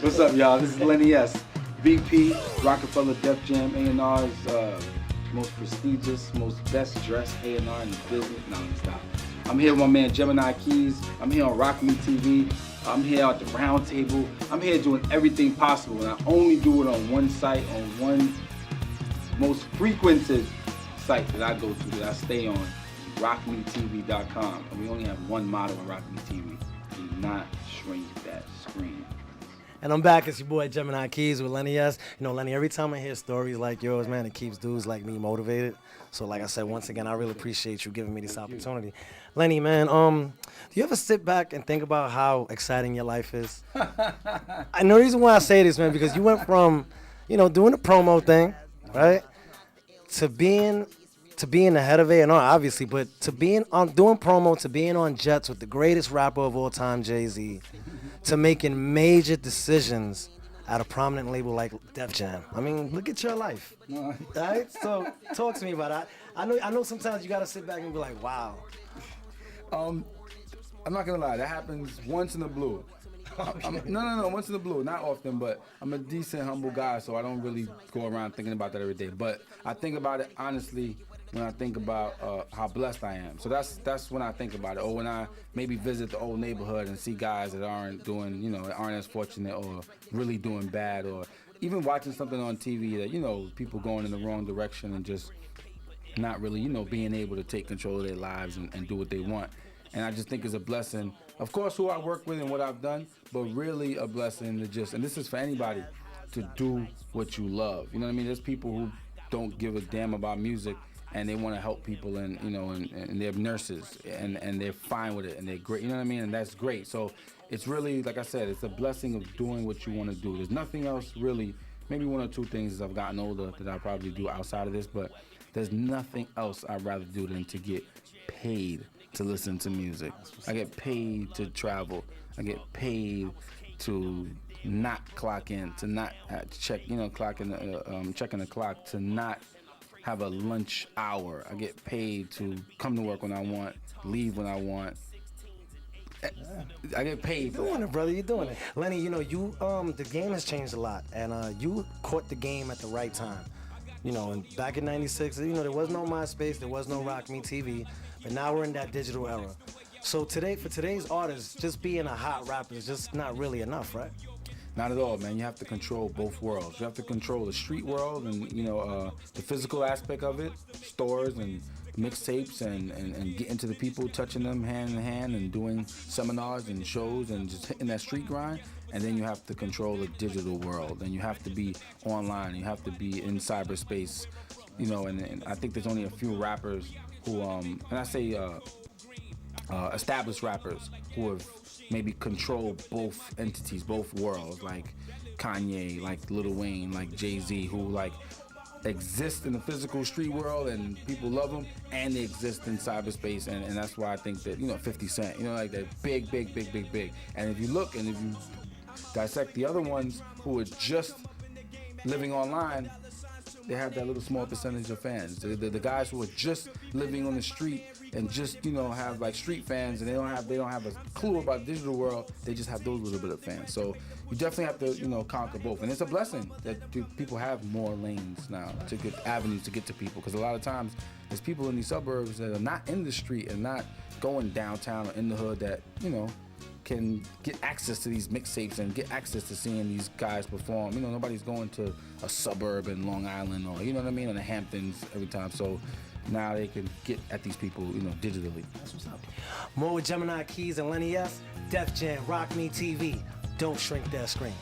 What's up, y'all? This is Lenny S, VP, Rockefeller Def Jam, A&R's most prestigious, most best dressed A&R in the business. No, let me stop. I'm here with my man Gemini Keys. I'm here on Rock Me TV. I'm here at the round table. I'm here doing everything possible, and I only do it on one site, on one most frequented site that I go to, that I stay on, rockmetv.com. And we only have one motto on Rock Me TV: do not shrink that screen. And I'm back. It's your boy Gemini Keys with Lenny S. You know, Lenny, every time I hear stories like yours, man, it keeps dudes like me motivated. So like I said, once again, I really appreciate you giving me this opportunity. Lenny, man, do you ever sit back and think about how exciting your life is? I know the reason why I say this, man, because you went from, you know, doing the promo thing, right, to being the head of A&R, obviously, but to being on doing promo, to being on Jets with the greatest rapper of all time, Jay-Z, to making major decisions at a prominent label like Def Jam. I mean, look at your life. Right? So talk to me about that. I know sometimes you gotta sit back and be like, wow. I'm not gonna lie, that happens once in the blue. No, once in the blue, not often, but I'm a decent, humble guy, so I don't really go around thinking about that every day. But I think about it honestly when I think about how blessed I am. So that's when I think about it. Or when I maybe visit the old neighborhood and see guys that aren't doing, you know, aren't as fortunate or really doing bad, or even watching something on TV that, you know, people going in the wrong direction and just not really, you know, being able to take control of their lives and do what they want. And I just think it's a blessing, of course, who I work with and what I've done, but really a blessing to just, and this is for anybody, to do what you love. You know what I mean? There's people who don't give a damn about music and they want to help people, and you know, and they're nurses and they're fine with it and they're great. You know what I mean? And that's great. So it's really, like I said, it's a blessing of doing what you want to do. There's nothing else really, maybe one or two things as I've gotten older that I probably do outside of this, but there's nothing else I'd rather do than to get paid to listen to music. I get paid to travel. I get paid to not clock in, to not check, you know, checking the clock, to not have a lunch hour. I get paid to come to work when I want, leave when I want. I get paid. You're doing it, brother. You're doing it. Lenny, you know, the game has changed a lot, and you caught the game at the right time. You know, and back in '96, you know, there was no MySpace, there was no Rock Me TV, but now we're in that digital era. So today, for today's artists, just being a hot rapper is just not really enough, right? Not at all, man. You have to control both worlds. You have to control the street world and, you know, the physical aspect of it, stores and mixtapes, and getting to the people, touching them hand in hand and doing seminars and shows and just hitting that street grind. And then you have to control the digital world, and you have to be online, you have to be in cyberspace, you know, and I think there's only a few rappers who, and I say established rappers who have maybe controlled both entities, both worlds, like Kanye, like Lil Wayne, like Jay-Z, who like exist in the physical street world and people love them, and they exist in cyberspace, and that's why I think that, you know, 50 Cent, you know, like they're big. And if you look and if you dissect the other ones who are just living online, they have that little small percentage of fans. The guys who are just living on the street and just, you know, have like street fans, and they don't have a clue about the digital world, they just have those little bit of fans. So you definitely have to, you know, conquer both. And it's a blessing that people have more lanes now, to get avenues to get to people, because a lot of times there's people in these suburbs that are not in the street and not going downtown or in the hood that, you know, can get access to these mixtapes and get access to seeing these guys perform. You know, nobody's going to a suburb in Long Island, or, you know what I mean, in the Hamptons every time. So now they can get at these people, you know, digitally. That's what's up. More with Gemini Keys and Lenny S. Def Jam, Rock Me TV. Don't shrink that screen.